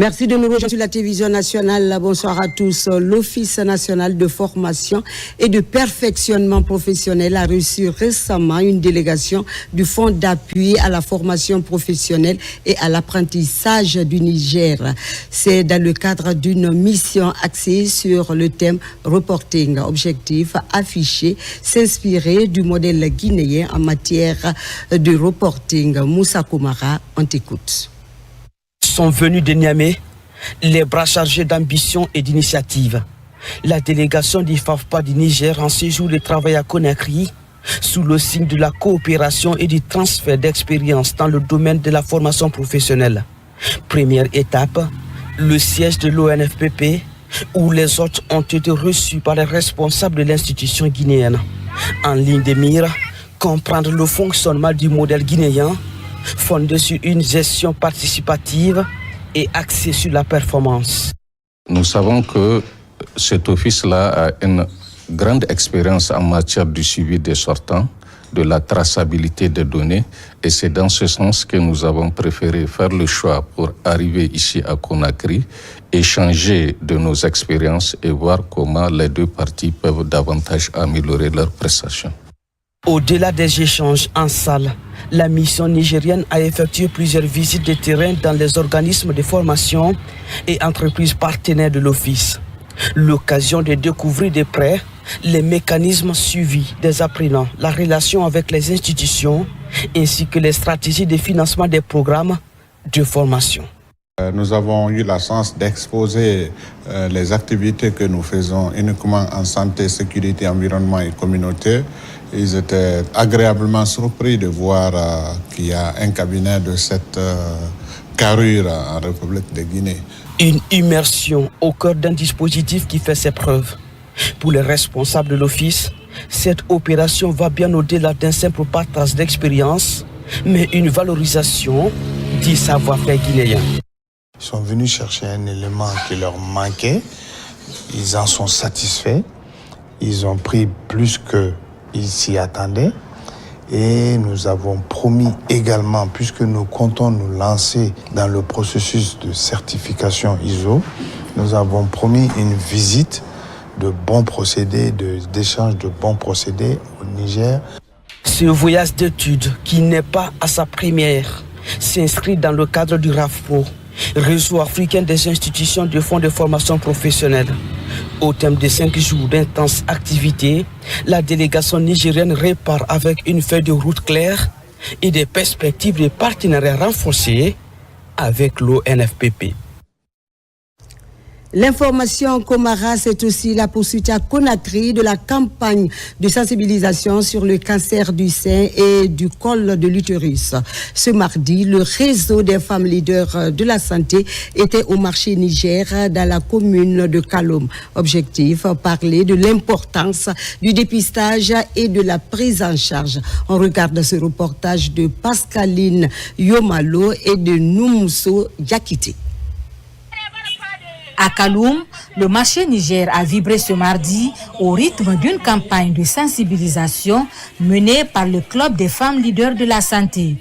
Merci de nous rejoindre sur la télévision nationale. Bonsoir à tous. L'Office national de formation et de perfectionnement professionnel a reçu récemment une délégation du Fonds d'appui à la formation professionnelle et à l'apprentissage du Niger. C'est dans le cadre d'une mission axée sur le thème reporting. Objectif affiché, s'inspirer du modèle guinéen en matière de reporting. Moussa Koumara, on t'écoute. Sont venus de Niamey, les bras chargés d'ambition et d'initiative. La délégation du FAFPA du Niger en séjour de travail à Conakry, sous le signe de la coopération et du transfert d'expérience dans le domaine de la formation professionnelle. Première étape, le siège de l'ONFPP, où les hôtes ont été reçus par les responsables de l'institution guinéenne. En ligne de mire, comprendre le fonctionnement du modèle guinéen, fondé sur une gestion participative et axée sur la performance. Nous savons que cet office-là a une grande expérience en matière du suivi des sortants, de la traçabilité des données, et c'est dans ce sens que nous avons préféré faire le choix pour arriver ici à Conakry, échanger de nos expériences et voir comment les deux parties peuvent davantage améliorer leurs prestations. Au-delà des échanges en salle, la mission nigérienne a effectué plusieurs visites de terrain dans les organismes de formation et entreprises partenaires de l'Office. L'occasion de découvrir de près les mécanismes suivis des apprenants, la relation avec les institutions ainsi que les stratégies de financement des programmes de formation. Nous avons eu la chance d'exposer les activités que nous faisons uniquement en santé, sécurité, environnement et communauté. Ils étaient agréablement surpris de voir qu'il y a un cabinet de cette carrure en République de Guinée. Une immersion au cœur d'un dispositif qui fait ses preuves. Pour les responsables de l'Office, cette opération va bien au-delà d'un simple partage d'expérience, mais une valorisation du savoir-faire guinéen. Ils sont venus chercher un élément qui leur manquait. Ils en sont satisfaits. Ils ont pris plus qu'ils s'y attendaient. Et nous avons promis également, puisque nous comptons nous lancer dans le processus de certification ISO, nous avons promis une visite de bons procédés, d'échange de bons procédés au Niger. Ce voyage d'études, qui n'est pas à sa première, s'inscrit dans le cadre du RAFPO, Réseau africain des institutions de fonds de formation professionnelle. Au thème de 5 jours d'intenses activités, la délégation nigérienne repart avec une feuille de route claire et des perspectives de partenariat renforcées avec l'ONFPP. L'information Komara, c'est aussi la poursuite à Conakry de la campagne de sensibilisation sur le cancer du sein et du col de l'utérus. Ce mardi, le réseau des femmes leaders de la santé était au marché Niger dans la commune de Kaloum. Objectif, parler de l'importance du dépistage et de la prise en charge. On regarde ce reportage de Pascaline Yomalo et de Noumousso Yakiti. À Kaloum, le marché Niger a vibré ce mardi au rythme d'une campagne de sensibilisation menée par le Club des femmes leaders de la santé.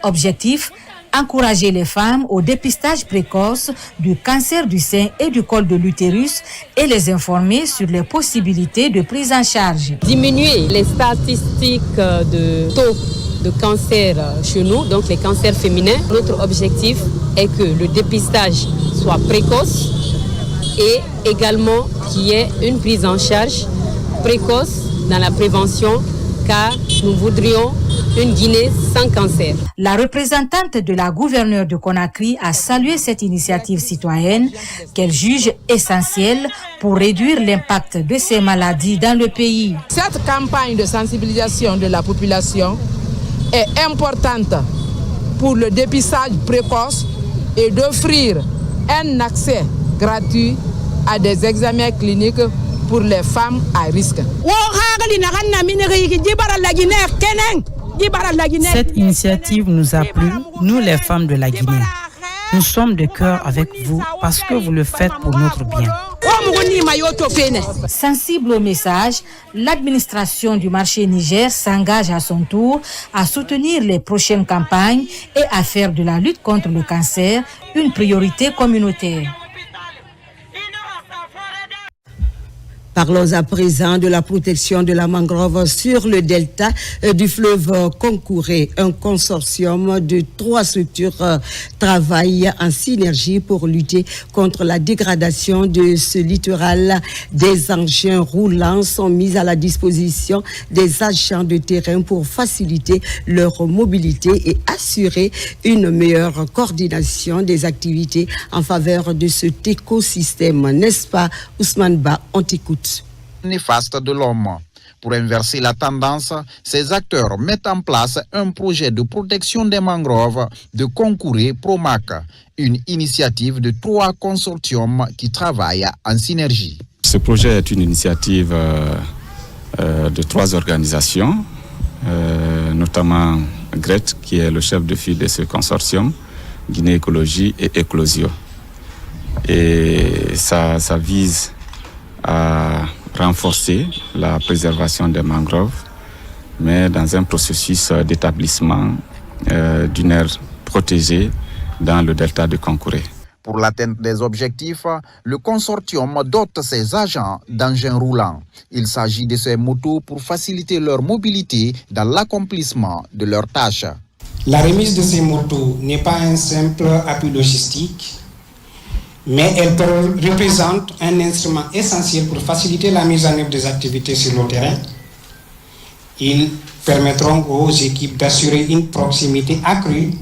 Objectif, encourager les femmes au dépistage précoce du cancer du sein et du col de l'utérus et les informer sur les possibilités de prise en charge. Diminuer les statistiques de taux de cancer chez nous, donc les cancers féminins. Notre objectif est que le dépistage soit précoce et également qu'il y ait une prise en charge précoce dans la prévention, car nous voudrions une Guinée sans cancer. La représentante de la gouverneure de Conakry a salué cette initiative citoyenne qu'elle juge essentielle pour réduire l'impact de ces maladies dans le pays. Cette campagne de sensibilisation de la population est importante pour le dépistage précoce et d'offrir un accès gratuit à des examens cliniques pour les femmes à risque. Cette initiative nous a plu, nous les femmes de la Guinée. Nous sommes de cœur avec vous parce que vous le faites pour notre bien. Sensible au message, l'administration du marché Niger s'engage à son tour à soutenir les prochaines campagnes et à faire de la lutte contre le cancer une priorité communautaire. Parlons à présent de la protection de la mangrove sur le delta du fleuve Concouré. Un consortium de 3 structures travaille en synergie pour lutter contre la dégradation de ce littoral. Des engins roulants sont mis à la disposition des agents de terrain pour faciliter leur mobilité et assurer une meilleure coordination des activités en faveur de cet écosystème. N'est-ce pas, Ousmane Ba? On t'écoute. Néfaste de l'homme. Pour inverser la tendance, ces acteurs mettent en place un projet de protection des mangroves de Concouré Promac, une initiative de 3 consortiums qui travaillent en synergie. Ce projet est une initiative de 3 organisations, notamment GRET, qui est le chef de file de ce consortium, Guinée Écologie et Éclosio. Et ça vise à renforcer la préservation des mangroves, mais dans un processus d'établissement d'une aire protégée dans le delta de Concouré. Pour l'atteinte des objectifs, le consortium dote ses agents d'engins roulants. Il s'agit de ces motos pour faciliter leur mobilité dans l'accomplissement de leurs tâches. La remise de ces motos n'est pas un simple appui logistique, mais elle représente un instrument essentiel pour faciliter la mise en œuvre des activités sur le terrain. Ils permettront aux équipes d'assurer une proximité accrue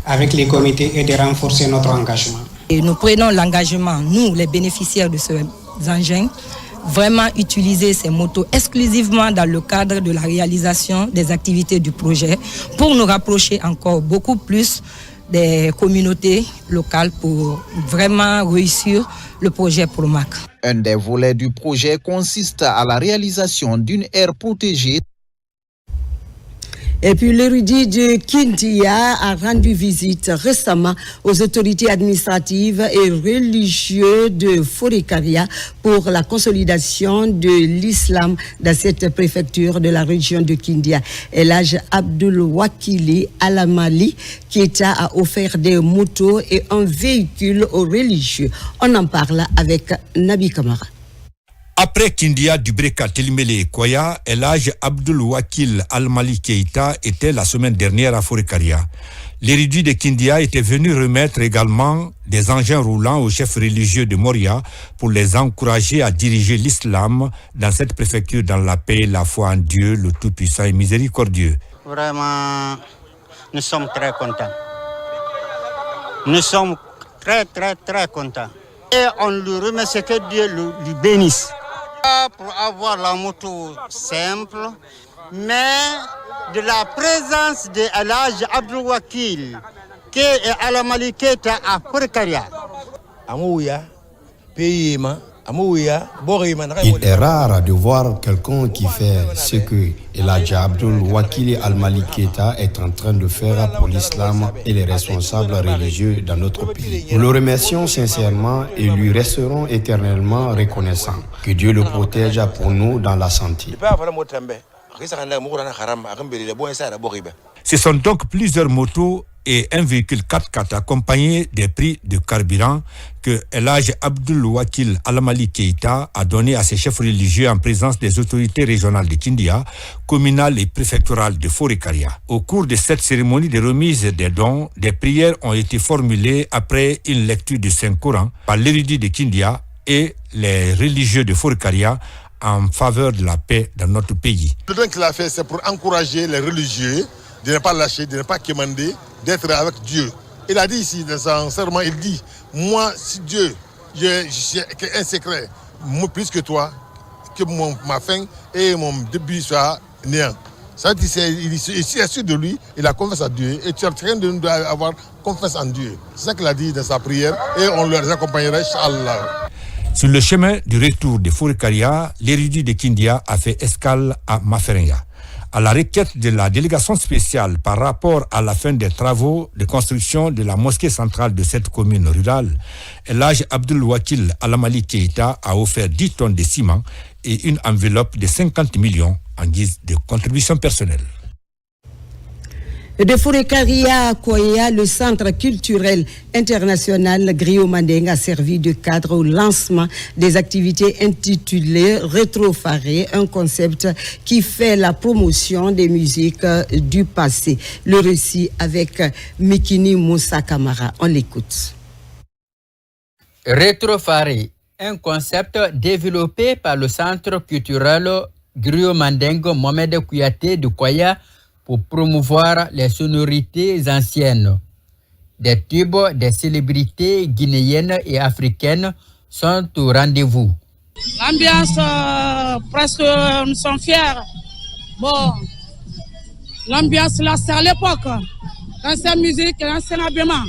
avec les comités et de renforcer notre engagement. Et nous prenons l'engagement, nous les bénéficiaires de ces engins, vraiment utiliser ces motos exclusivement dans le cadre de la réalisation des activités du projet pour nous rapprocher encore beaucoup plus des communautés locales pour vraiment réussir le projet Promac. Un des volets du projet consiste à la réalisation d'une aire protégée. Et puis l'érudit de Kindia a rendu visite récemment aux autorités administratives et religieuses de Forêt-Karia pour la consolidation de l'islam dans cette préfecture de la région de Kindia. Elhaj Abdul Wakili Alamali Keita a offert des motos et un véhicule aux religieux. On en parle avec Nabi Kamara. Après Kindia, Dubreka, Telimele et Koya, Elhaj Abdul Wakil Al-Mali Keita était la semaine dernière à Forêt-Karia. L'érudit de Kindia était venu remettre également des engins roulants aux chefs religieux de Moria pour les encourager à diriger l'islam dans cette préfecture dans la paix, la foi en Dieu, le Tout-Puissant et Miséricordieux. Vraiment, nous sommes très contents. Nous sommes très contents. Et on lui remercie, que Dieu lui bénisse. Pour avoir la moto simple, mais de la présence de Elhaj Abdul Wakil, qui est à la Maliketa à Forêt-Karia. Il est rare de voir quelqu'un qui fait ce que Elhaj Abdul Wakil Al-Mali Keita est en train de faire pour l'islam et les responsables religieux dans notre pays. Nous le remercions sincèrement et lui resterons éternellement reconnaissants. Que Dieu le protège pour nous dans la santé. Ce sont donc plusieurs motos et un véhicule 4x4 accompagné des prix de carburant que Elhaj Abdul Wakil Al-Mali Keita a donné à ses chefs religieux en présence des autorités régionales de Kindia, communales et préfectorales de Forêt-Karia. Au cours de cette cérémonie de remise des dons, des prières ont été formulées après une lecture du Saint-Coran par l'érudit de Kindia et les religieux de Forêt-Karia en faveur de la paix dans notre pays. Le don qu'il a fait, c'est pour encourager les religieux de ne pas lâcher, de ne pas quémander, d'être avec Dieu. Il a dit ici, dans son serment, il dit, moi, si Dieu, j'ai un secret, plus que toi, que ma fin et mon début soient néant. Ça dit, il est sûr de lui, il a confiance à Dieu, et tu es en train de nous avoir confiance en Dieu. C'est ça qu'il a dit dans sa prière, et on leur accompagnerait, Inch'Allah. Sur le chemin du retour de Forêt-Karia, l'érudit de Kindia a fait escale à Maferenga. À la requête de la délégation spéciale par rapport à la fin des travaux de construction de la mosquée centrale de cette commune rurale, El Hadj Abdoul Wakil Alamali Keïta a offert 10 tonnes de ciment et une enveloppe de 50 millions en guise de contribution personnelle. De Fourekaria à Koya, le centre culturel international Griot Mandeng a servi de cadre au lancement des activités intitulées Rétrofaré, un concept qui fait la promotion des musiques du passé. Le récit avec Mikini Moussa Kamara. On l'écoute. Rétrofaré, un concept développé par le centre culturel Griot Mandeng Mohamed Kouyaté de Koya pour promouvoir les sonorités anciennes. Des tubes des célébrités guinéennes et africaines sont au rendez-vous. L'ambiance, presque, nous sommes fiers. Bon, l'ambiance là, c'est à l'époque. L'ancienne musique, l'ancien habillement.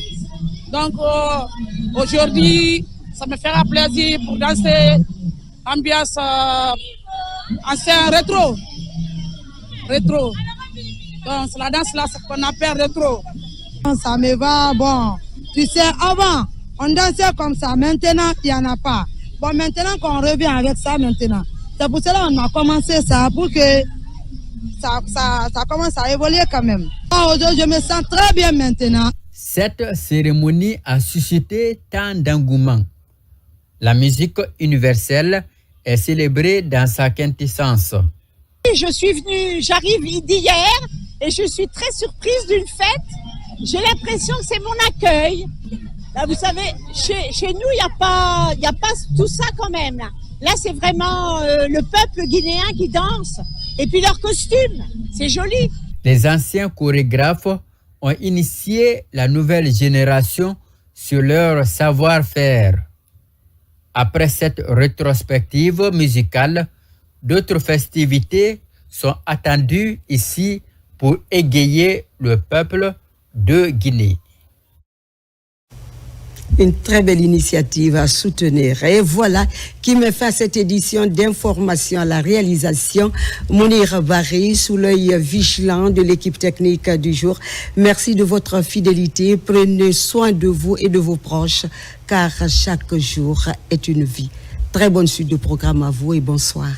Donc, aujourd'hui, ça me fera plaisir pour danser l'ambiance ancien rétro. Rétro. Donc, la danse là, c'est ce qu'on appelle rétro. Ça me va, bon. Tu sais, avant, on dansait comme ça. Maintenant, il n'y en a pas. Bon, maintenant qu'on revient avec ça maintenant. C'est pour cela qu'on a commencé ça, pour que ça commence à évoluer quand même. Aujourd'hui, je me sens très bien maintenant. Cette cérémonie a suscité tant d'engouement. La musique universelle est célébrée dans sa quintessence. Je suis venue, j'arrive d'hier et je suis très surprise d'une fête. J'ai l'impression que c'est mon accueil. Là, vous savez, chez nous, il n'y a pas tout ça quand même. Là, c'est vraiment le peuple guinéen qui danse. Et puis leur costume, c'est joli. Les anciens chorégraphes ont initié la nouvelle génération sur leur savoir-faire. Après cette rétrospective musicale, d'autres festivités sont attendues ici pour égayer le peuple de Guinée. Une très belle initiative à soutenir. Et voilà qui me fait cette édition d'information à la réalisation. Mounir Barry, sous l'œil vigilant de l'équipe technique du jour. Merci de votre fidélité. Prenez soin de vous et de vos proches, car chaque jour est une vie. Très bonne suite de programme à vous et bonsoir.